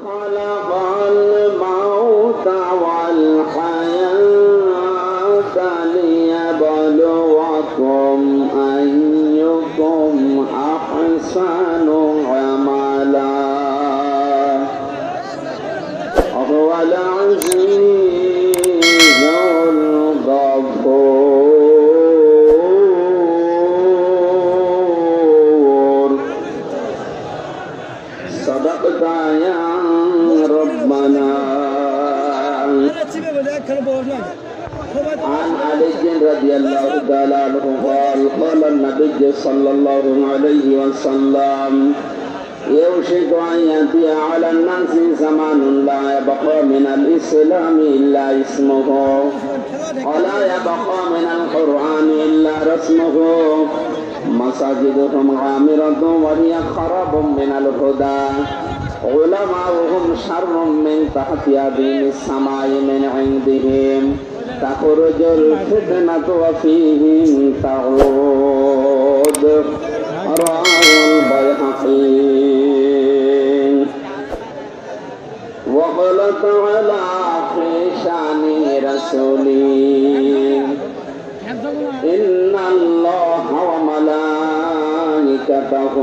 خلق الموت والحياة ليبلوكم أيكم أحسن عملا وهو العزيز الغفور صدقت يا ربنا. عن علي رضي الله تعالى عنه قال قال النبي صلى الله عليه وسلم يوشك أن يأتي على الناس زمان لا يبقى من الإسلام إلا اسمه ولا يبقى من القرآن إلا رسمه مساجدهم عامرة وهي خراب من الهدى علماؤهم شر من تحت يدين السماء من عندهم تخرج الفتنة وفيهم تعود رواه البيهقي. وقال تعالى في شأن رسوله إن الله وملائكته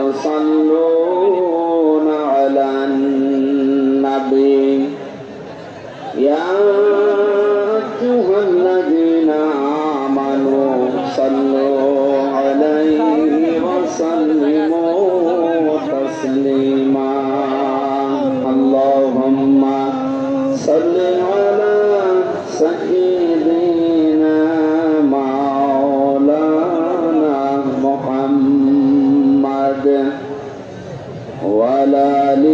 يصلون على النبي يا أيها الذين آمنوا صلوا عليه وسلموا تسليما. اللهم صل على سيدنا مولانا محمد وعلى آل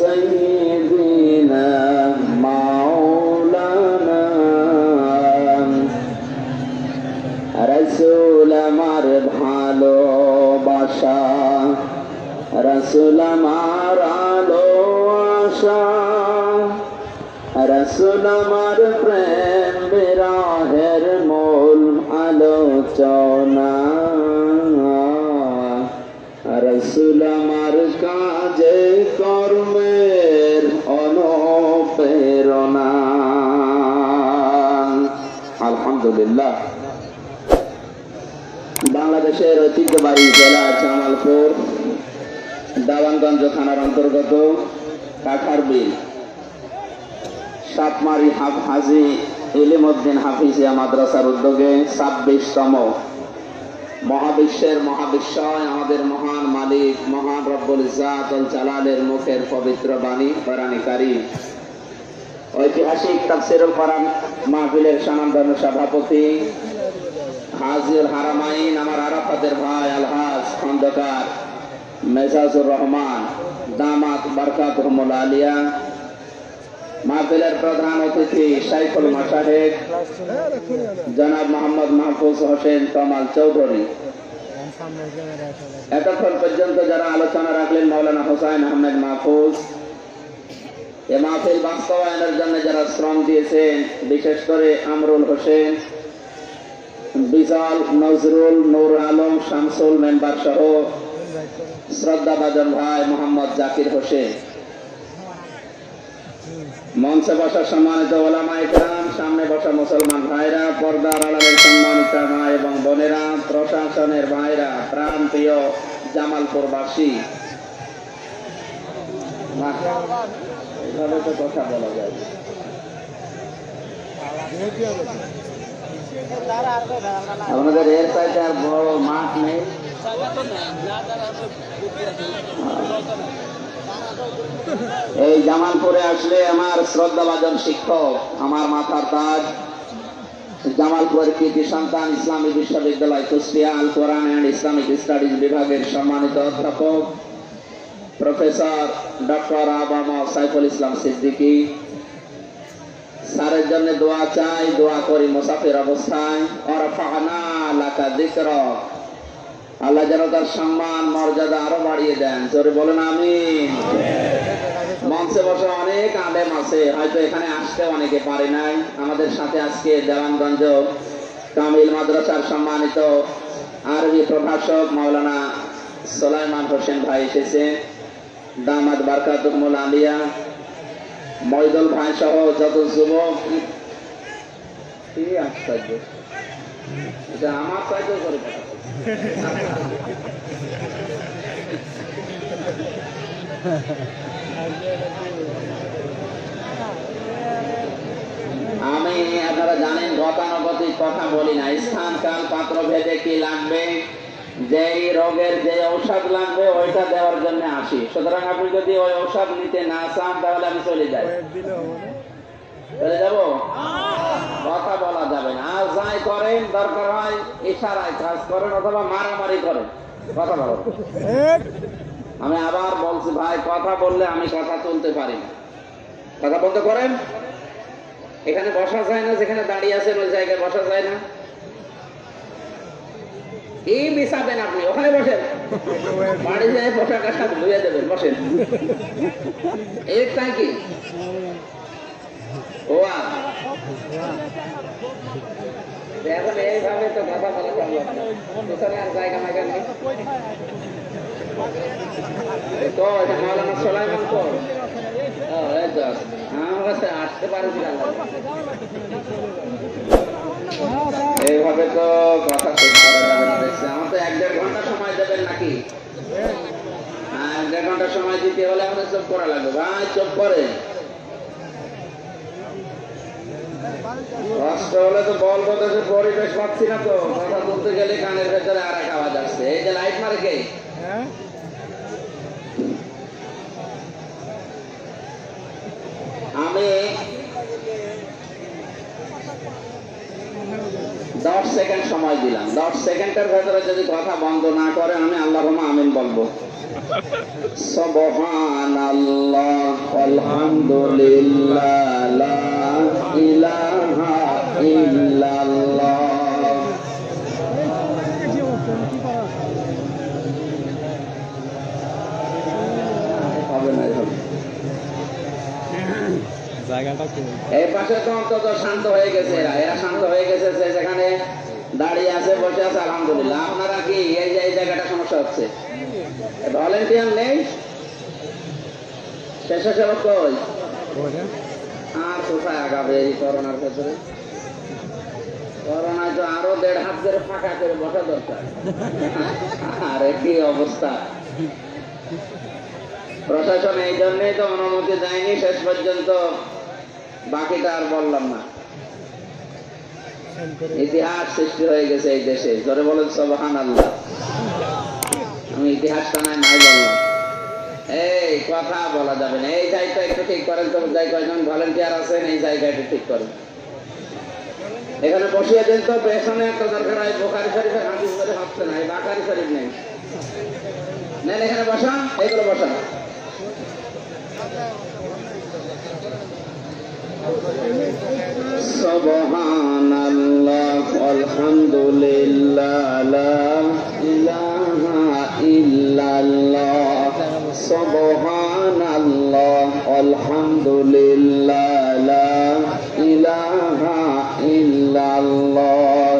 سيدنا مولانا رسول আমার ভালোবাসা রসুল আমার আলো আশা রসুল আমার প্রেম বিরহের মূল আলোচনা রসুল আমার কাজে কর্মের অনুপ্রেরণা। আলহামদুলিল্লাহ। বাংলাদেশের ঐতিহ্যবাহী জেলা জামালপুর দেওয়ানগঞ্জ থানার অন্তর্গত কাঠারবিল সাপমারি হাজি ইলিমউদ্দিন হাফিজিয়া মাদ্রাসার উদ্যোগে 26তম মহাবিশ্বের মহাবিশ্বয় আমাদের মহান মালিক মহান রব্বুল ইজ্জাত ওয়াল জালালের মুখের পবিত্র বাণী কোরআনে কারীম ঐতিহাসিক তাফসীরুল কোরআন মাহফিলের সম্মানিত সভাপতি হাজিউল হারামাইন আমার আরাফাতের ভাই আলহাজ খন্দকার মেজাজুর রহমান দামাত বারকাতুহুমুল আলিয়া, মাহফিলের প্রধান অতিথি শাইখুল মাশায়েখ জনাব মোহাম্মদ মাহফুজ হোসেন কামাল চৌধুরী, এতক্ষণ পর্যন্ত যারা আলোচনা রাখলেন মাওলানা হোসাইন আহমেদ মাহফুজ, এ মাহফিল বাস্তবায়নের জন্য যারা শ্রম দিয়েছেন বিশেষ করে আমরুল হোসেন, বিজাল, নজরুল, নূর আলম, শামসুল মেম্বার সহ শ্রদ্ধাভাজন ভাই মোহাম্মদ জাকির হোসেন, মঞ্চে বসা সম্মানিত ওলামায়ে কেরাম, সামনে বসা মুসলমান ভাইরা, পর্দার আড়ালের সম্মানিত মা এবং বোনেরা, প্রশাসনের ভাইরা, প্রাণ প্রিয় জামালপুরবাসী, এভাবে তো কথা বলা যায়। আপনাদের এর চাইতে আর বড় মাঠ নেই। এই জামালপুরে আসলে আমার শ্রদ্ধাভাজন শিক্ষক, আমার মাথার তাজ, জামালপুরের কৃতি সন্তান ইসলামী বিশ্ববিদ্যালয় কুষ্টিয়া আল কোরআন অ্যান্ড ইসলামিক স্টাডিজ বিভাগের সম্মানিত অধ্যাপক প্রফেসর ডক্টর আবামা সাইফুল ইসলাম সিদ্দিকী স্যারের জন্য দোয়া চাই, দোয়া করি মুসাফির অবস্থায়। ওয়ারফা'না লাকা যিকরাক, আল্লাহ যেন তার সম্মান মর্যাদা আরো বাড়িয়ে দেন। জোরে বলেন আমিন। মঞ্চে বসে অনেক আলেম আছে, হয়তো এখানে আসতে অনেকে পারে নাই। আমাদের সাথে আজকে দেওয়ানগঞ্জ কামিল মাদ্রাসার সম্মানিত আরবি প্রভাষক মাওলানা সুলাইমান হোসেন ভাই এসেছে। দামাত বারকাতুল আলিয়া, মইদুল ভাই সহ যত যুবক। কি আশ্চর্য, এটা আমার চাইতে করে কথা। আমি আপনারা জানেন গতানুগতিক কথা বলি না, স্থান কাল পাত্র ভেদে কি লাগবে, যেই রোগের যে ঔষধ লাগবে ওইটা দেওয়ার জন্য আসি। সুতরাং আপনি যদি ওই ঔষধ নিতে না চান তাহলে আমি চলে যাই, চলে যাবো, কথা বলা যাবে না। আর যাই করেন দরকার হয় ইশারায় কাজ করেন অথবা মারামারি করেন, কথা বলেন। আমি আবার বলছি ভাই, কথা বললে আমি কথা তুলতে পারি না, কথা বলতে করেন। এখানে বসা যায় না, যেখানে দাঁড়িয়ে আছেন ওই জায়গায় বসা যায় না। কি বিছাবেন আপনি, ওখানে বসেন, বাড়ি যায় পোশাক আশাক ধুয়ে দেবেন, বসেন। তাই কি ও এখন এইভাবে তো কথা বলা সম্ভব, আর জায়গা মাইগা নেই তো। এটা মাওলানা সোলাইমান তো আমার কাছে আসতে পারেছিলাম, এইভাবে তো কথা শেষ করা যাবে না। দেখছি আমার তো 1-1.5 ঘন্টা সময় দেবেন নাকি? 1-1.5 ঘন্টা সময় দিতে হলে আমাদের চুপ করা লাগবে। ভাই চুপ করে, কষ্ট হলে তো বলবো, দেশের পরিবেশ পাচ্ছি না তো, কথা বলতে গেলে কানের ভেতরে আর এক আওয়াজ আসছে। এই যে লাইট মারে কে? আমি 10 সেকেন্ড সময় দিলাম, 10 সেকেন্ডের ভেতরে যদি কথা বন্ধ না করে আমি আল্লাহুম্মা আমিন বলবো। সুবহানাল্লাহ আলহামদুলিল্লাহ লা ইলাহা ইল্লাল্লাহ। হবে না এই পাশে তো অন্তত শান্ত হয়ে গেছে, এরা শান্ত হয়ে গেছে, যেখানে দাঁড়িয়ে আছে বসে আছে আলহামদুলিল্লাহ। আপনারা কি এই যে এই জায়গাটা সমস্যা হচ্ছে? ভলেন্টিয়ার নেই, স্বেচ্ছাসেবক কই? আর কোথায় আগাবে এই করোনার ভেতরে? করোনায় তো আরো 1.5 হাত ধরে ফাঁকা করে বসা দরকার। আরে কি অবস্থা! প্রশাসন এই জন্যই তো অনুমতি দেয়নি শেষ পর্যন্ত, বাকিটা আর বললাম না। ইতিহাস সৃষ্টি হয়ে গেছে এই দেশে, জোরে বলেন সুবহানাল্লাহ। আমি ইতিহাসটা নাই বললাম, এই কথা বলা যাবে না। এই জায়গাটা একটু ঠিক করেন তো, যাই কয়েকজন ভলেন্টিয়ার আছেন এই জায়গাটা ঠিক করেন, এখানে বসিয়ে দেন তো। পেছনে একটা দরকার হয়, বুখারী শরীফের হাদিস ধরে ভাবছে না, এই বুখারী শরীফ নেই, নেন এখানে বসান, এইগুলো বসান। সুবহানাল্লাহ আলহামদুলিল্লাহ লা ইলাহা ইল্লাল্লাহ। সুবহানাল্লাহ আলহামদুলিল্লাহ লা ইলাহা ইল্লাল্লাহ।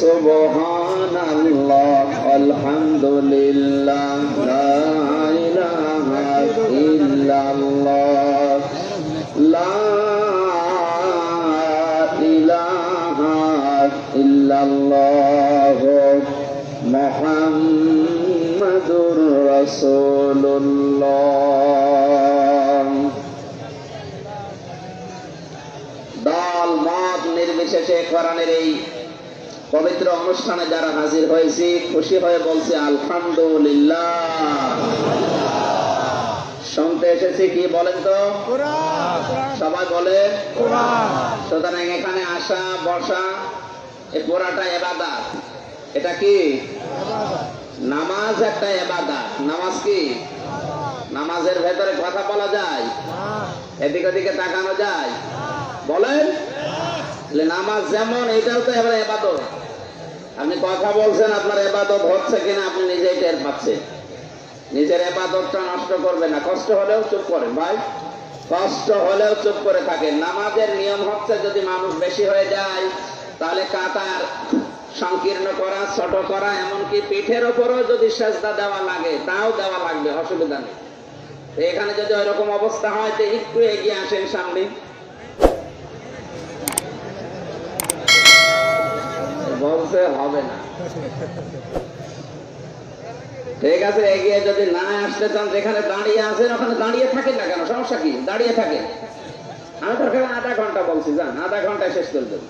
সুবহানাল্লাহ আলহামদুলিল্লাহ লা ইলাহা ইল্লাল্লাহ। লা ইলাহা ইল্লাল্লাহ মুহাম্মাদুর রাসূলুল্লাহ। দল মত নির্বিশেষে কোরআনের এই পবিত্র অনুষ্ঠানে যারা হাজির হয়েছি, খুশি হয়ে বলছে আলহামদুলিল্লাহ। শুনতে এসেছি কি বলেন তো? সবাই বলে। সুতরাং এখানে আসা বসা এ পুরাটা ইবাদত। এটা কি? নামাজ একটা ইবাদত। নামাজ কি? নামাজের ভেতরে কথা বলা যায়, এদিক ওদিকে তাকানো যায়, বলেন? নামাজ যেমন এটাও তো এবার ইবাদত। আপনি কথা বলছেন, আপনার ইবাদত হচ্ছে কিনা আপনি নিজেই টের পাচ্ছেন। নিজের ইবাদতটা নষ্ট করবেন না, কষ্ট হলেও চুপ করেন ভাই, কষ্ট হলেও চুপ করে থাকেন। নামাজের নিয়ম হচ্ছে যদি মানুষ বেশি হয়ে যায় তাহলে কাতার সংকীর্ণ করা, ছোট করা, এমনকি পিঠের ওপরও যদি সেজদা দেওয়া লাগে তাও দেওয়া লাগবে, অসুবিধা নেই। এখানে যদি ওইরকম অবস্থা হয় তো একটু এগিয়ে আসেন সামনে। বলছে হবে না। ঠিক আছে, এগিয়ে যদি না আসতে চান, যেখানে দাঁড়িয়ে আছেন ওখানে দাঁড়িয়ে থাকেন না কেন, সমস্যা কি? দাঁড়িয়ে থাকে। আমি তো আধা ঘন্টা বলছি, যান আধা ঘন্টায় শেষ করে দেবো।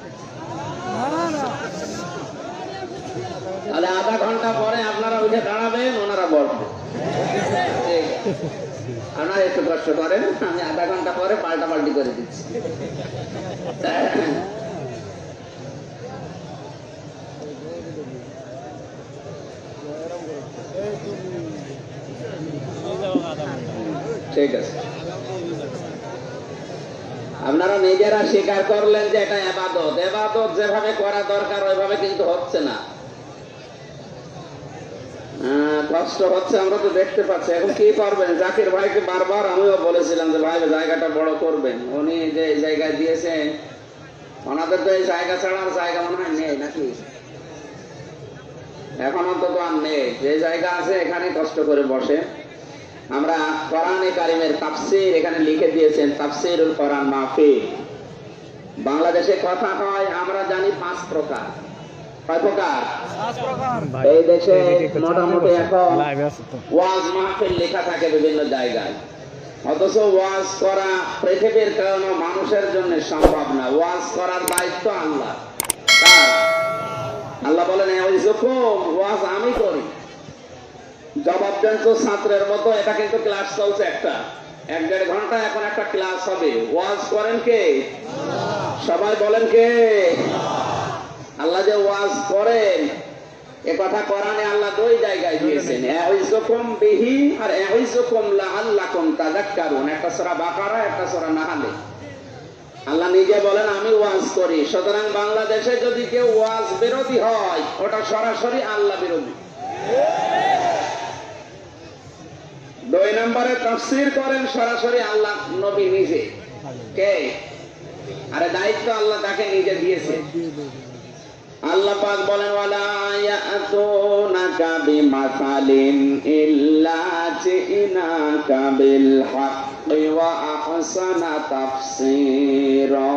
তাহলে আধা ঘন্টা পরে আপনারা উঠে দাঁড়াবেন, ওনারা বলবেন। আপনারা একটু কষ্ট করেন, আমি আধা ঘন্টা পরে পাল্টা পাল্টি করে দিচ্ছি। ঠিক আছে, আপনারা নিজেরা স্বীকার করলেন যে এটা ইবাদত। ইবাদত যেভাবে করা দরকার ওইভাবে কিন্তু হচ্ছে না। কষ্ট হচ্ছে, আমরা তো দেখতে পাচ্ছি। এখন কি করবেন? জাকির ভাইকে বারবার আমিও বলেছিলাম যে ভাই জায়গাটা বড় করবেন। উনি যে জায়গায় দিয়েছে, ওনাদের তো এই জায়গা ছাড়ার জায়গা মনে হয় নেই নাকি? এখন অন্তত আর নেই। যে জায়গা আছে এখানে কষ্ট করে বসে। আমরা কোরআনে কারিমের তাফসীর এখানে লিখে দিয়েছেন, তাফসীরুল কোরআন মাহফিল। বাংলাদেশে কথা হয়, আমরা জানি 5 প্রকার। কয় প্রকার? এই দেশে মোটামুটি এখন ওয়াজ মাহফিল লেখা থাকে বিভিন্ন জায়গায়, অথচ ওয়াজ করা পৃথিবীর কোনো মানুষের জন্য সম্ভব না। ওয়াজ করার দায়িত্ব আল্লাহ। কার? আল্লাহ বলেন ওয়াজ আমি করি। জবাব দেন তো ছাত্রের মতো। এটা কিন্তু ক্লাস চলছে, একটা 1-1.5 ঘন্টা এখন একটা ক্লাস হবে। ওয়াজ করেন কে? সবাই বলেন কে? আল্লাহ যে ওয়াজ করেন, এ কথা কোরআনে আল্লাহ 2 জায়গায় দিয়েছেন, ইয়াইযুকুম বিহি আর ইয়াইযুকুম লাআল্লাকুম তাযাক্কারুন। একটা সূরা বাকারা, একটা সূরা নাহলে। আল্লাহ নিজে বলেন আমি ওয়াজ করি। সুতরাং বাংলাদেশে যদি কেউ ওয়াজ বিরোধী হয়, ওটা সরাসরি আল্লাহ বিরোধী। 2 নম্বরে তাফসীর করেন সরাসরি আল্লাহ নবী নিজে। কে? আরে দায়িত্ব আল্লাহ তাকে নিজে দিয়েছে। আল্লাহ পাক বলেন ওয়ালা ইয়াতুনাকা বিমাসালিন ইল্লা জিনাকা বিল হাক্কি ওয়া আহসানা তাফসীরা।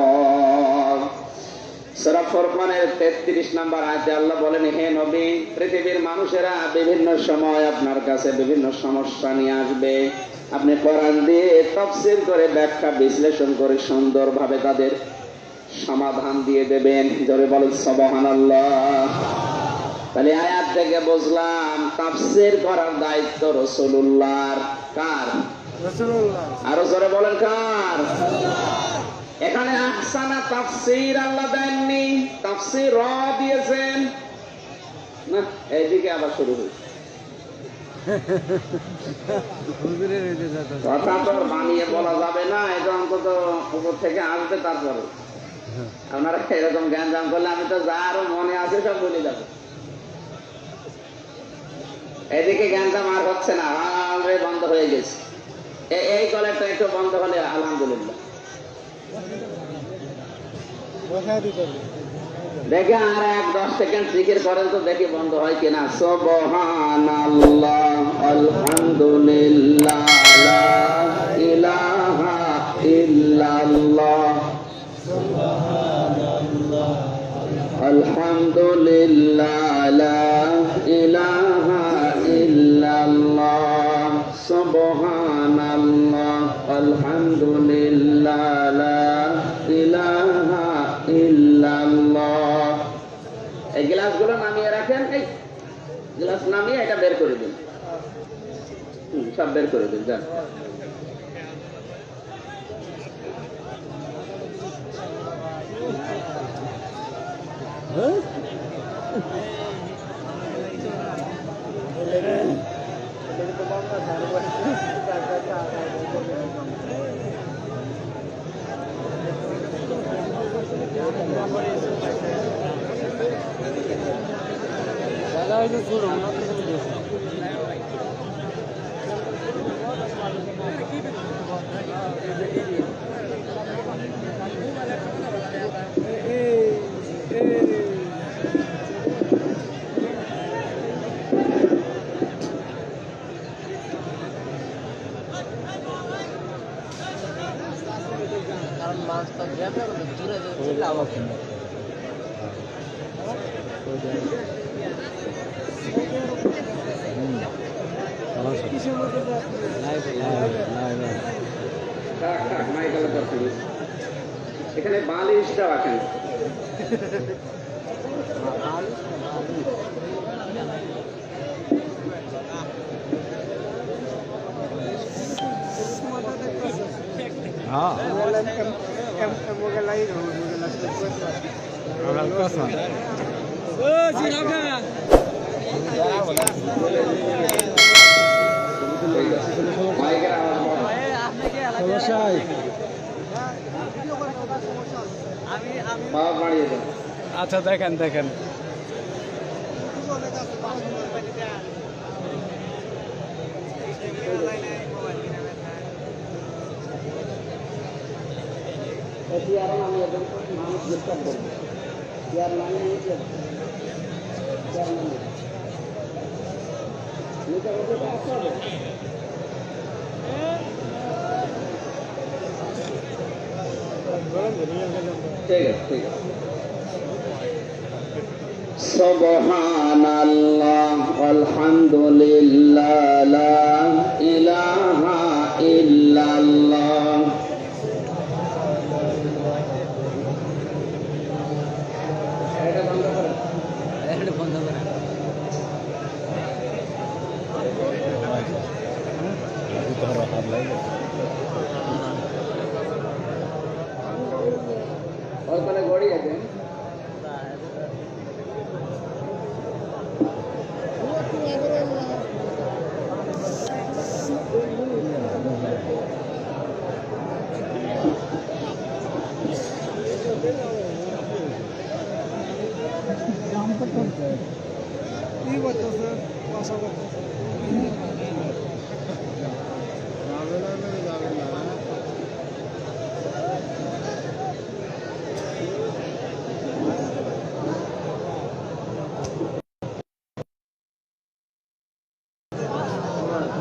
সূরা ফুরকানের 33 নম্বর আয়াতে আল্লাহ বলেন, হে নবী, পৃথিবীর মানুষেরা বিভিন্ন সময় আপনার কাছে বিভিন্ন সমস্যা নিয়ে আসবে। আপনি কোরআন দিয়ে তাফসীর করে, ব্যাখ্যা বিশ্লেষণ করে সুন্দরভাবে তাদের সমাধান দিয়ে দেবেন। জোরে বলেন সুবহানাল্লাহ। তাহলে আয়াত থেকে বুঝলাম তাফসীর করার দায়িত্ব রাসূলুল্লাহর। কার? রাসূলুল্লাহ। আরো জোরে বলেন কার? এখানে আহসানা তাফসীর আল্লাহ দেননি, তাফসীর দিয়েছেন না। এইদিকে আবার শুরু হয়েছে কথা, তো বানিয়ে বলা যাবে না। এটা অন্তত উপর থেকে আসবে, তারপরে আপনারা এরকম জ্ঞান জাম করলে আমি তো যা আরো মনে আছে সব বলে যাবো। এদিকে জ্ঞানটা আর হচ্ছে না, বন্ধ হয়ে গেছে। এই কলেজটা একটু বন্ধ হলে আলহামদুলিল্লাহ। দেখে আর 1-10 সেকেন্ড জিকির করেন তো, দেখি বন্ধ হয় কিনা। সুবহানাল্লাহ, আলহামদুলিল্লাহ, লা ইলাহা ইল্লাল্লাহ, সুবহানাল্লাহ, আলহামদুলিল্লাহ, লা ইলাহা ইল্লাল্লাহ, সুবহানাল্লাহ, আলহামদুলিল্লাহ, লা ইলাহা ইল্লাল্লাহ। এই গ্লাসগুলো নামিয়ে রাখেন, এই গ্লাস নামিয়ে এটা বের করে দিন, সব বের করে দিন, যান। এখানে বালিশটা রাখেন। আচ্ছা দেখেন দেখেন ঠিক আছে ঠিক আছে। সুবহানাল্লাহ আলহামদুলিল্লাহ লা ইলাহা ইল্লাল্লাহ। এটা বন্ধ করেন, এটা বন্ধ করেন। ওখানে গড়ি আছে।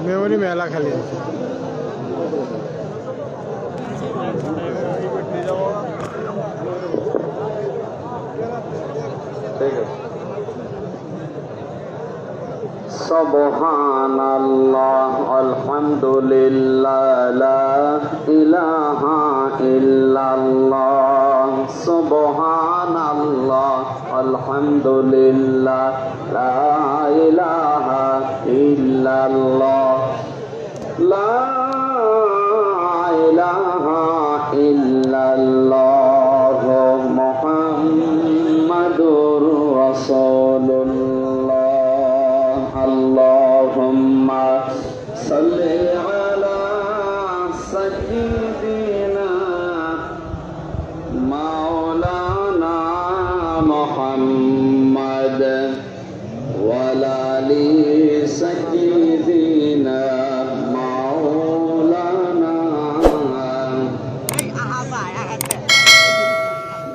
মেমোরি মেলা খালি আছে সুবহানাল্লাহ আলহামদুলিল্লাহ লা ইলাহা ইল্লাল্লাহ। সুবহানাল্লাহ আলহামদুলিল্লাহ লা ইলাহা ইল্লাল্লাহ। লা ইলাহা ইল্লাল্লাহ মুহাম্মাদুর রাসূলুল্লাহ। আল্লাহুম্মা সাল্লি আলা সাইয়্যিদিনা মাওলানা মুহাম্মাদ ওয়া আলা আলি সাইয়্যিদিনা মাওলানা।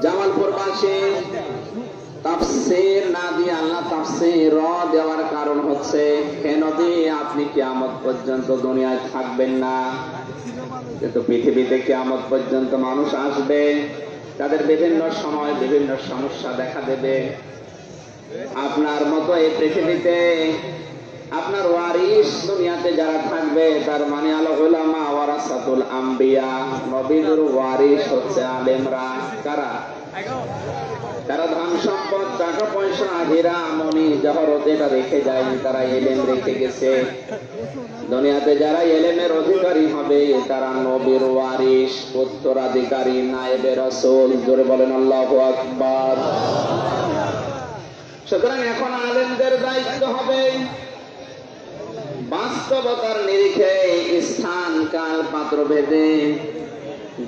জামালপুরবাসী তাফসীর না দিয়ে আল্লাহ তাফসীর দেওয়ার কারণ হচ্ছে কেন দিয়ে আপনি কিয়ামত পর্যন্ত দুনিয়ায় থাকবেন না, কিন্তু পৃথিবীতে কিয়ামত পর্যন্ত মানুষ আসবে, তাদের বিভিন্ন সময় বিভিন্ন সমস্যা দেখা দেবে। আপনার মতো এই পৃথিবীতে আপনার ওয়ারিস দুনিয়াতে যারা থাকবে, তার মানে আল উলামা ওয়ারাসাতুল আম্বিয়া, নবীদের ওয়ারিস হচ্ছে আলেমরা। কারা? যারা ধন সম্পদ টাকা পয়সা হীরা মণি জহরত এটা রেখে যায়নি, তারা ইলম রেখে গেছে। দুনিয়াতে যারা ইলমের অধিকারী হবে তারা নবীর ওয়ারিস, উত্তরাধিকারী, নায়েবে রাসূল। জোরে বলেন আল্লাহু আকবার। সুতরাং এখন আলেমদের দায়িত্ব হবে বাস্তবতার নিরিখে স্থান কাল পাত্র ভেদে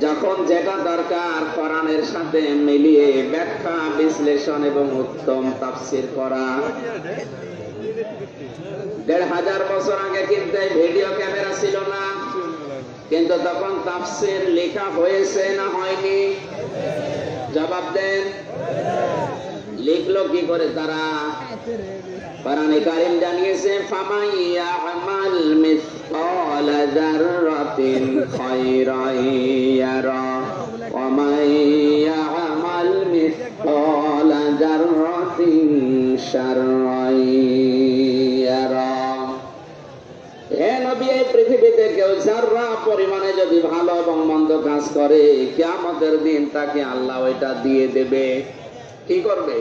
যখন যেটা দরকার কোরআনের সাথে মিলিয়ে ব্যাখ্যা বিশ্লেষণ এবং উত্তম তাফসীর করা। ১৫০০ বছর আগে কিন্তু ভিডিও ক্যামেরা ছিল না, কিন্তু তখন তাফসীর লেখা হয়েছে না হয়নি? জবাব দেন। লিখলো কি করে তারা? কোরআনে কারীম জানিয়েছে ফামান ইয়ামাল মিসকালা যাররাতিন খায়রান ইয়ারা ওয়া মান ইয়ামাল মিসকালা যাররাতিন শাররান ইয়ারা। হে নবী, এই পৃথিবীতে কেউ যারা পরিমাণে যদি ভালো এবং মন্দ কাজ করে, কিয়ামতের দিন তাকে আল্লাহ ওইটা দিয়ে দেবে। কি করবে?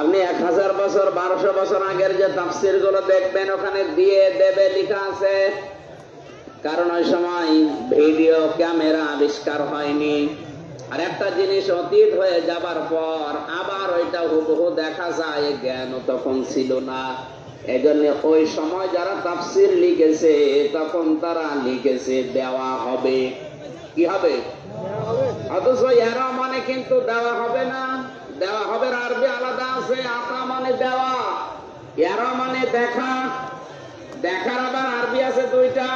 আপনি 1000 বছর 1200 বছর আগের যে তাফসীর গুলো দেখবেন, ওখানে দিয়ে দেবে লেখা আছে। কারণ ওই সময় ভিডিও ক্যামেরা আবিষ্কার হয়নি। আর একটা জিনিস অতীত হয়ে যাবার পর আবার ওইটা হুবহু দেখা যায়, জ্ঞানও তখন ছিল না। এজন্য ওই সময় যারা তাফসীর লিখেছে, তখন তারা লিখেছে দেওয়া হবে। কি হবে? অথচ এরা মানে কিন্তু দেওয়া হবে না। দেওয়া হবে আরবি আলাদা আছে। আতা মানে দেওয়া, এরা মানে দেখা। দেখার আবার আরবি আছে দুইটা,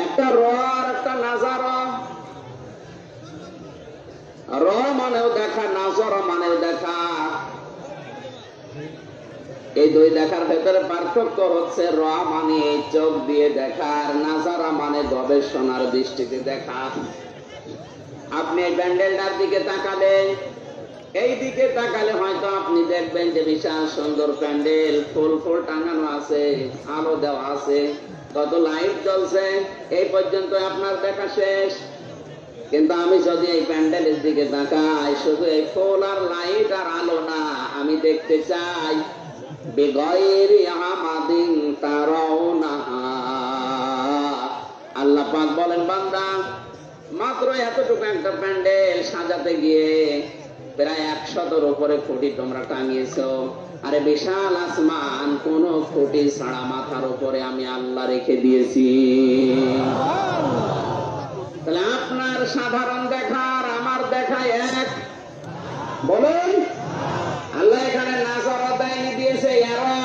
একটা র আর একটা নাজার। র মানেও দেখা, নাজর মানেও দেখা। এই দুই দেখার ভেতরে পার্থক্য হচ্ছে, র মানে চোখ দিয়ে দেখা, আর নাজারা মানে গবেষণার দৃষ্টিতে দেখা। আপনি এই প্যান্ডেলটার দিকে তাকালেন, এই দিকে তাকালে হয়তো আপনি দেখবেন যে বিশাল সুন্দর প্যান্ডেল, ফুল ফুল টাঙানো আছে, আলো দেওয়া আছে, কত লাইট জ্বলছে, এই পর্যন্ত আপনার দেখা শেষ। কিন্তু আমি যদি এই প্যান্ডেলের দিকে তাকাই, শুধু এই ফুল আর লাইট আর আলো না, আমি দেখতে চাই বিগাইরি আমাদিন তারাউনাহা। আল্লাহ পাক বলেন, বান্দা মাত্র এতটুকু একটা প্যান্ডেল সাজাতে গিয়ে প্রায় 100-এর উপরে খুঁটি তোমরা টাঙিয়েছো। আরে বিশাল আসমান কোন খুঁটি ছাড়া মাথার উপরে আমি আল্লাহ রেখে দিয়েছি। তাহলে আপনার সাধারণ দেখা আর আমার দেখা এক? বলুন। আল্লাহ এখানে নাজারা দেয়নি, দিয়েছে এরা।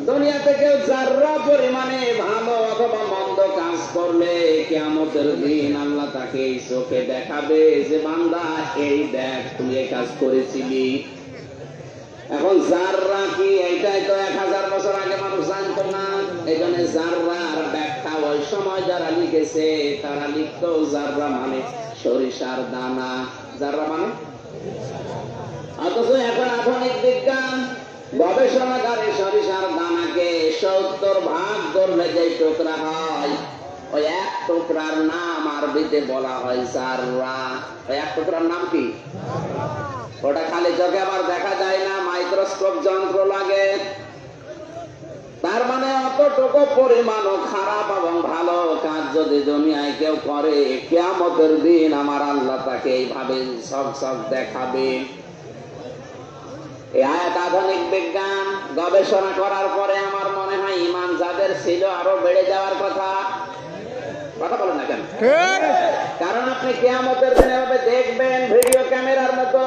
দুনিয়াতে কেউ যারা পরিমাণে ভালো অথবা মন্দ কাজ করলে, কিয়ামতের দিন আল্লাহ তাকে এই চোখে দেখাবে যে বান্দা এই দেখ তুই এই কাজ করেছিলি। এখন যাররা কি, এইটাই তো 1000 বছর আগে মানুষ জানতো না। এই জন্য যাররার ব্যাখ্যা ওই সময় যারা লিখেছে তারা লিখতো যাররা মানে সরিষার দানা। যাররা মানে, অথচ এখন আধুনিক বিজ্ঞান গবেষণাগারে সরিষার দানাকে 70 ভাগ করলে যে টুকরা হয়, ওই এক টুকরার নাম আরবিতে বলা হয় যাররা। ওই এক টুকরার নাম কি? ওটা খালি চোখে আবার দেখা যায় না, মাইক্রোস্কোপ যন্ত্র লাগে। তার মানে অতটুকু পরিমাণ খারাপ এবং ভালো কাজ যদি দুনিয়ায় কেউ করে, কিয়ামতের দিন আমার আল্লাহ তাকে এইভাবে সব সব দেখাবে। এই আয়াত আধুনিক বিজ্ঞান গবেষণা করার পরে আমার মনে হয় ঈমান যাদের ছিল আরো বেড়ে যাওয়ার কথা। কথা বলেন না কেন? কারণ আপনি কিয়ামতের দিন এভাবে দেখবেন ভিডিও ক্যামেরার মতো।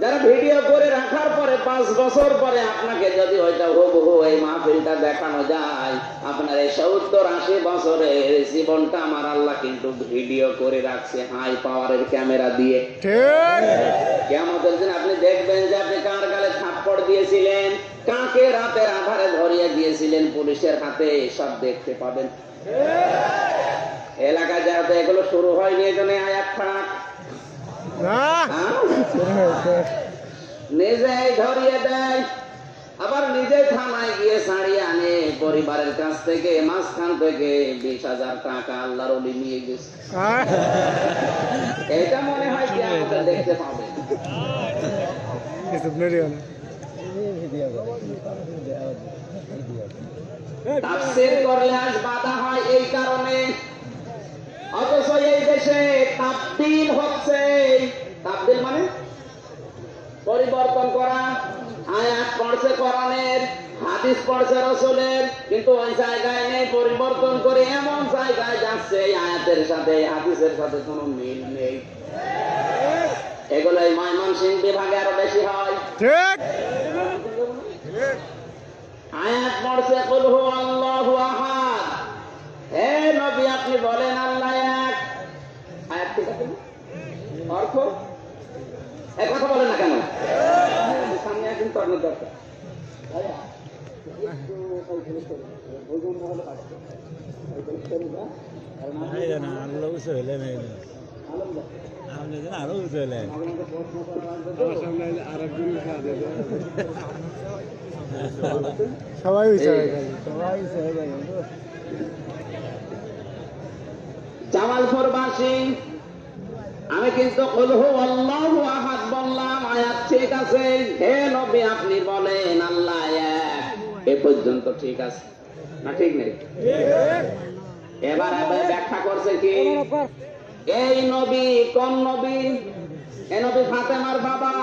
যারা ভিডিও করে রাখার পরে 5 বছর পরে আপনাকে যদি ওইটা হুবহু এই মাহফিলটা দেখানো যায়, আপনার এই 70-80 বছরের জীবনটা আমার আল্লাহ কিন্তু ভিডিও করে রাখছে হাই পাওয়ারের ক্যামেরা দিয়ে। কিয়ামতের দিন আপনি দেখবেন যে আপনি কার গালে থাপ্পড় দিয়েছিলেন, কাকে রাতের আধারে ধরিয়ে দিয়েছিলেন পুলিশের হাতে, সব দেখতে পাবেন। এলাকায় যাতে এগুলো শুরু হয়নি, এই জন্য আয়াত খারাপ। নিজেই ধরিয়ে দেয়, আবার নিজে থানায় গিয়ে ছাড়িয়ে আনে পরিবারের কাছ থেকে। মাঝখান থেকে 20,000 টাকা আল্লাহর ওলি নিয়ে গেছে। এটা মনে হয় কি আমাদের দেখতে পাবে। তাফসীর করলে আজ বাধা হয় এই কারণে। অথচ এই দেশে তাবদীল হচ্ছে। তাবদীল মানে পরিবর্তন করা। আয়াত পড়ছে কোরআনের, হাদিস পড়ছে রাসূলের, কিন্তু ওই জায়গায় নেই, পরিবর্তন করে এমন জায়গায় যাচ্ছে এই আয়াতের সাথে হাদিসের সাথে কোনো মিল নেই। এগুলো এই ময়মনসিংহ বিভাগে আরো বেশি হয়। ঠিক। আয়াত পড়ছে কুল হুয়াল্লাহু আহাদ, হে নবী আপনি বলেন আল্লাহ এক। আয়াত ঠিক আছে না? অর্থ এই কথা বলেন না কেন? সামনে একদিন তর্ণের দরকার। সবাই জামালপুরবাসী, আমি কিন্তু কুলহু আল্লাহু আহাদ বললাম, আয়াত ঠিক আছে। হে নবী আপনি বলেন আল্লাহ এক, এ পর্যন্ত ঠিক আছে না? ঠিক নেই? এবার আবার ব্যাখ্যা করছে কি, এই নবী কোন নবী? এ নবী ফাতেমার বাবা।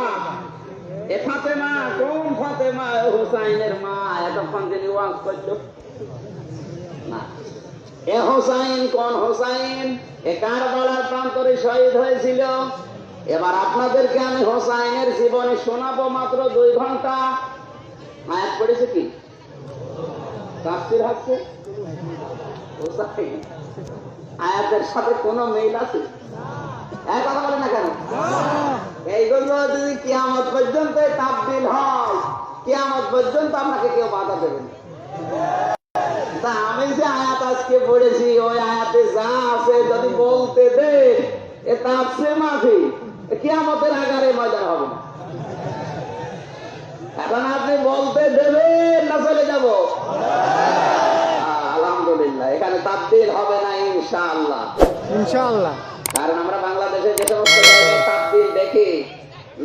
এ ফাতেমা কোন ফাতেমা? হুসাইনের মা। এতক্ষণ তিনি ওয়াজ করলো না। এ হোসাইন কোন হোসাইন? এ কারবালার প্রান্তরে শহীদ হয়েছিল। এবার আপনাদেরকে আমি হোসাইনের জীবনে শোনাবো মাত্র 2 ঘন্টা। আয়াত পড়েছে কি? তাফসীর হচ্ছে হোসাইন আয়াতের সাথে কোনো মিল আছে? এক কথা বলে না কেন? এইগুলো যদি কিয়ামত পর্যন্ত তাবদীল হয়, কিয়ামত পর্যন্ত আপনাকে কেউ বাধা দেবে না। তা আমি যে আয়াত আজকে পড়েছি, ওই আয়াতে যা আছে যদি বলতে দে, এ তাফসীর মাফি, কিয়ামতের আগারে ময়দান হবে না। এখন আপনি বলতে দেবেন না চলে যাব? আলহামদুলিল্লাহ, এখানে তাবদীল হবে না ইনশাআল্লাহ। ইনশাআল্লাহ। কারণ আমরা বাংলাদেশে যে সমস্ত জায়গায় তাবদীল দেখি,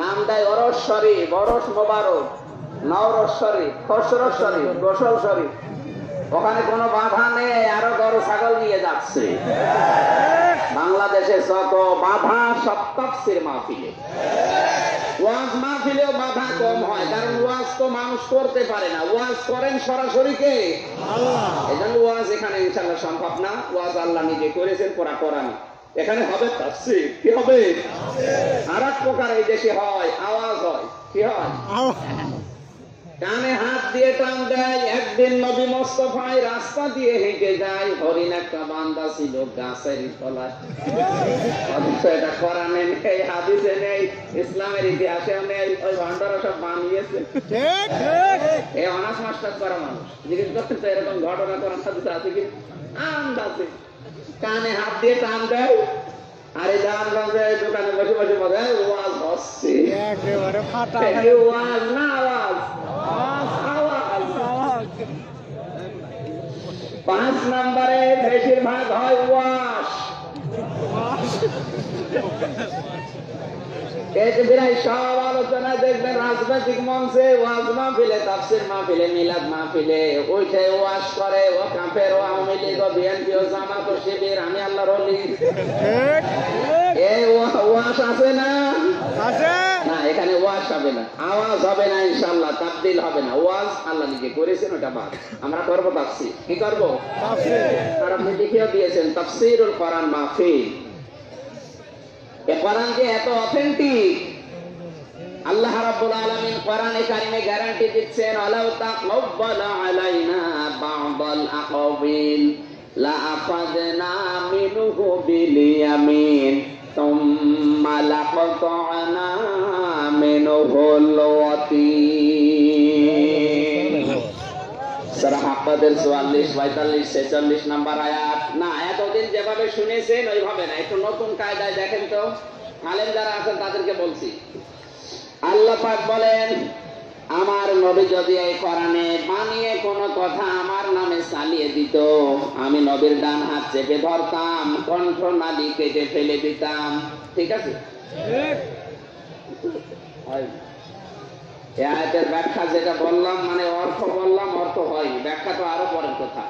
নাম দেয় ওরস শরীফ, ওরস মোবারক, নওরস শরীফ, খসরস শরীফ, গোসল শরীফ। ওখানে কোনো বাধা নেই, আরো গরু ছাগল নিয়ে যাচ্ছে। বাংলাদেশে যত বাধা সব তাফসীর মাহফিলে। ওয়াজ মাহফিলেও বাধা কম হয়, কারণ ওয়াজ তো মানুষ করতে পারে না, ওয়াজ করেন সরাসরি কে? আল্লাহ। এজন্য ওয়াজ এখানে ইনশাআল্লাহ সম্ভব না। ওয়াজ আল্লাহ নিজে করেছেন, কোরআন। এখানে হবে তাফসীর। কি হবে? আর এক প্রকার এই দেশে হয়, আওয়াজ হয়। কি হয়? কানে হাত দিয়ে টান দেয়। একদিন নবী মোস্তফায় রাস্তা দিয়ে হেঁটে যায়, হরিণ একটা বান্দা ছিল গাছের তলায়। অথচ এটা কোরআনে নেই, হাদিসে নেই, ইসলামের ইতিহাসেও নেই। ওই ভান্ডারা সব বানিয়েছে। এই অনার্স মাস্টার করা মানুষ জিজ্ঞেস করতে এরকম ঘটনা কোরআন হাদিসে আছে কি? আন্দাজে কানে হাত দিয়ে টান দেয়। আরে দানগঞ্জে দোকানে বসে বসে বলে ওয়াজ হচ্ছে, একেবারে ফাটা। ওয়াজ না আওয়াজ। 5 নম্বরে বেশিরভাগ হয় ওয়াশ। সব আলোচনা দেখবেন রাজনৈতিক মঞ্চে, ওয়াজ মাহফিলে, তাফসীর মাহফিলে, মিলাদ মাহফিলে ওইটা ওয়াশ করে। ও কাফের, ও আওয়ামী লীগ, ও বিএনপি, ও জামাত, ও শিবির, আমি আল্লাহর ওলি। এই ওয়াশ আছে না? আছে না, এখানে ওয়াজ হবে না, আওয়াজ হবে না ইনশাআল্লাহ, তাবদীল হবে না। ওয়াজ আল্লাহ নিজে করেছেন, ওটা বাদ। আমরা করবো তাফসীর। কি করবো? তাফসীর। আর আপনি লিখেও দিয়েছেন তাফসীরুল কোরআন মাহফিল। এ কোরআন যে এত অথেন্টিক, আল্লাহ রাব্বুল আলামিন কোরআনে কারিমে গ্যারান্টি দিচ্ছেন, আলাউ তাকাব্বালা আলাইনা বা'দাল আকাবিল লা আখাযনা মিনহু বিল ইয়ামিন সুম্মা লাকাতা'না মিনহুল ওয়াতিন। সূরা হাক্কাদের 44, 45, 46 নাম্বার আয়াত। না, এতদিন যেভাবে শুনেছেন ওইভাবে না, একটু নতুন কায়দায় দেখেন তো। আলেম যারা আছেন তাদেরকে বলছি, আল্লাহ পাক বলেন, আমার নবী যদি এই কোরআনে বানিয়ে কোন কথা আমার নামে চালিয়ে দিত, আমি নবীর ডান হাত চেপে ধরতাম, কণ্ঠ নালী কেটে ফেলে দিতাম। ঠিক আছে? এই আয়াতের ব্যাখ্যা যেটা বললাম, মানে অর্থ বললাম, অর্থ হয়, ব্যাখ্যা তো আরো পরের কথা।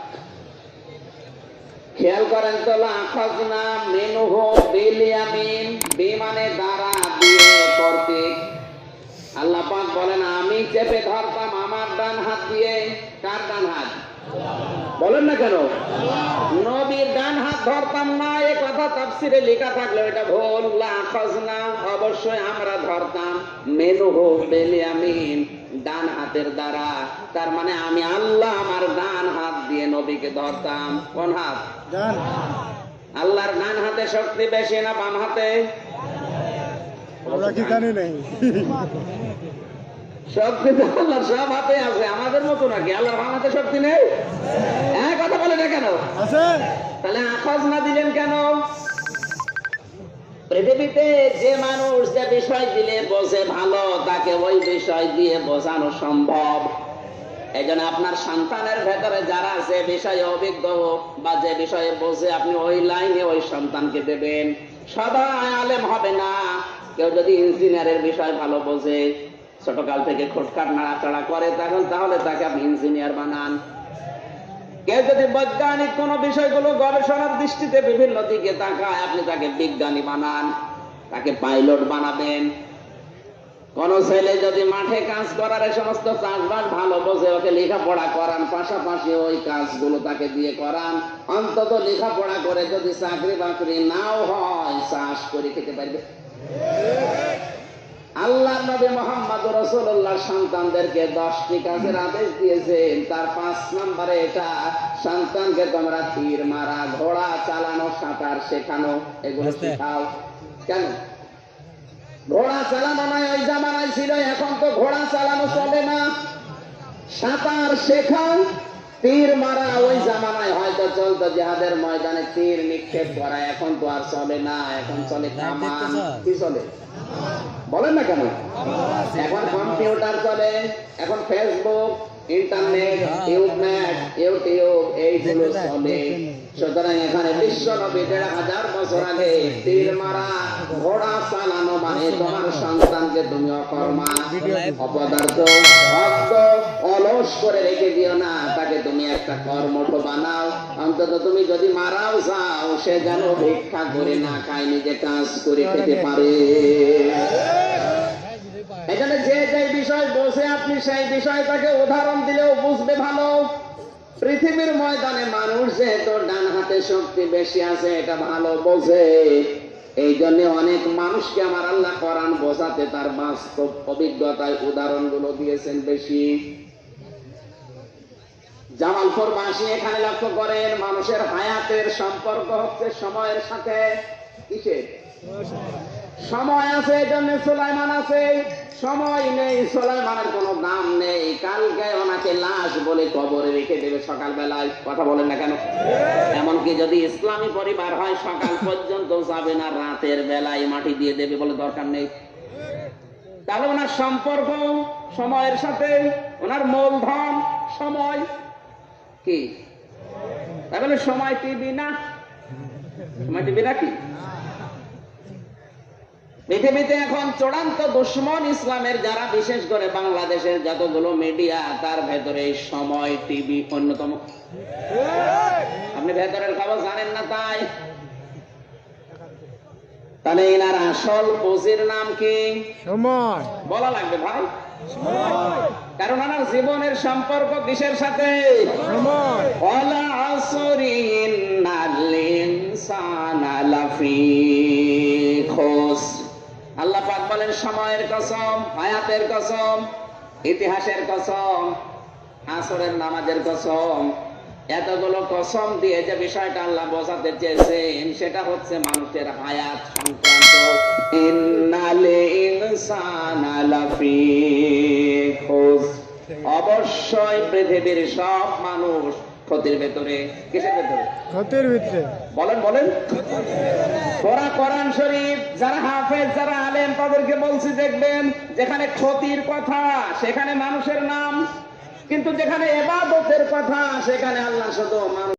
খেয়াল করেন তো, লাখাযনা মিনহু বিল ইয়ামিন, বিমানে দ্বারা, দিয়ে, কর্তৃক। আল্লাহ পাক বলেন আমি চেপে ধরতাম আমার ডান হাত দিয়ে। কার ডান হাত? বলেন না কেন? নবীর ডান হাত ধরতাম না, এ কথা তাফসীরে লেখা থাকলো এটা ভুল। লাখাযনা, অবশ্যই আমরা ধরতাম, মিনহু বিল ইয়ামিন, ডান হাতের দ্বারা। তার মানে আমি আল্লাহ আমার ডান হাত দিয়ে নবীকে ধরতাম। কোন হাত? ডান। আল্লাহর ডান হাতে শক্তি বেশি না বাম হাতে? আমরা কি জানি নাই? শক্তি তো আল্লাহর সব হাতে আছে, আমাদের মতো নাকি? আল্লাহর বাম হাতে শক্তি নেই? হ্যাঁ, কথা বলে না কেন? আছে। তাহলে আখাযনা দিলেন কেন? পৃথিবীতে যে মানুষ যে বিষয় দিলে বোঝে ভালো, তাকে ওই বিষয় দিয়ে বোঝানো সম্ভব। এই জন্য আপনার সন্তানের ভেতরে যারা যে বিষয়ে অভিজ্ঞ বা যে বিষয়ে বোঝে, আপনি ওই লাইনে ওই সন্তানকে দেবেন। সবাই আলেম হবে না। কেউ যদি ইঞ্জিনিয়ারের বিষয় ভালো বোঝে, ছোটকাল থেকে খুটখাট নাড়াচাড়া করে, তাহলে তাকে আপনি ইঞ্জিনিয়ার বানান। কেউ যদি বৈজ্ঞানিক কোন বিষয়গুলো গবেষণার দৃষ্টিতে বিভিন্ন দিকে তাকায়, আপনি তাকে বিজ্ঞানী বানান, তাকে পাইলট বানাবেন। কোন ছেলে যদি মাঠে কাজ করার এই সমস্ত চাষবাস ভালো বোঝে, ওকে লেখাপড়া করান, পাশাপাশি ওই কাজগুলো তাকে দিয়ে করান। অন্তত লেখাপড়া করে যদি চাকরি বাকরি নাও হয়, চাষ করে খেতে পারবে। আল্লাহ নবী মুহাম্মদ রাসূলুল্লাহ সন্তানদেরকে 10টি কাজের আদেশ দিয়েছেন। তার 5 নম্বরে এটা, সন্তানকে তোমরা তীর মারা, ঘোড়া চালানো, সাঁতার শেখানো, এগুলো শেখাও। কেন? ঘোড়া চালানো নয়, ওই জামানায় ছিল, এখন তো ঘোড়া চালানো চলে না। সাঁতার শেখাও, তীর মারা ওই জামানায় হয়তো চলতো, জিহাদের ময়দানে তীর নিক্ষেপ করা, এখন তো আর চলে না। এখন চলে কামান। কি চলে বলেন না কেন? এখন কম্পিউটার চলে, এখন ফেসবুক, ইন্টারনেট, ইউটিউব এইগুলো চলে। সুতরাং এখানে বিশ্ব নবী 1500 বছর আগে তীর মারা, ঘোড়া চালানো মানে তোমার সন্তানকে তুমি অকর্মা, অপদার্থ, ভক্ত, অলস করে রেখে দিও না। তাকে তুমি একটা কর্মঠ বানাও। অন্তত তুমি যদি মারাও যাও, সে যেন ভিক্ষা করে না খায়, নিজে কাজ করে খেতে পারে। এখানে যে যে বিষয় বোঝে, আপনি সেই বিষয় তাকে উদাহরণ দিলেও বুঝবে ভালো। পৃথিবীর ময়দানে মানুষ যেহেতু ডান হাতে শক্তি বেশি আছে, এটা ভালো বোঝে। এই জন্য অনেক মানুষকে আমার আল্লাহ কোরআন বোঝাতে তার বাস্তব অভিজ্ঞতায় উদাহরণগুলো দিয়েছেন বেশি। জামালপুর বাসী এখানে লক্ষ্য করেন, মানুষের হায়াতের সম্পর্ক হচ্ছে সময়ের সাথে। কিসের সময় আছে? এই জন্য সুলাইমান আছে। সময় নেই, সুলাইমানের কোনো দাম নেই। কালকে ওনাকে লাশ বলে কবরে রেখে দেবে সকালবেলায়। কথা বলেন না কেন? এমনকি যদি ইসলামী পরিবার হয়, সকাল পর্যন্ত যাবে না, রাতের বেলায় মাটি দিয়ে দেবে বলে দরকার নেই। তাহলে ওনার সম্পর্ক সময়ের সাথে, ওনার মূলধন সময়। কি তাহলে সময় টিভি না? সময় টিভি নাকি? পৃথিবীতে এখন চূড়ান্ত দুশমন ইসলামের যারা, বিশেষ করে বাংলাদেশের যতগুলো মিডিয়া, তার ভেতরে সময় টিভি অন্যতম। আপনি ভেতরের খবর জানেন না তাই? তাহলে এনার আসল পুঁজির নাম কি? সময়। বলা লাগবে ভাই, কারণ আমার জীবনের সম্পর্ক কিসের সাথে? সময়। ওয়ালা আসরি ইন্নাল ইনসানা লাফি খুসর। আল্লাহ পাক বলেন, সময়ের কসম, হায়াতের কসম, ইতিহাসের কসম, আসরের নামাজের কসম। এতগুলো কসম দিয়ে যে বিষয়টা আল্লাহ বোঝাতে চেয়েছেন, সেটা হচ্ছে মানুষের হায়াত সংক্রান্ত। ইন্নাল ইনসানা লাফি খুসর। অবশ্যই পৃথিবীর সব মানুষ ক্ষতির ভেতরে। কিসের ভেতরে? ক্ষতির ভিতরে। বলেন বলেন। পড়া কোরআন শরীফ যারা হাফেজ, যারা আলেম, তাদেরকে বলছি, দেখবেন যেখানে ক্ষতির কথা সেখানে মানুষের নাম, কিন্তু যেখানে ইবাদতের কথা সেখানে আল্লাহ শুধু মানুষ।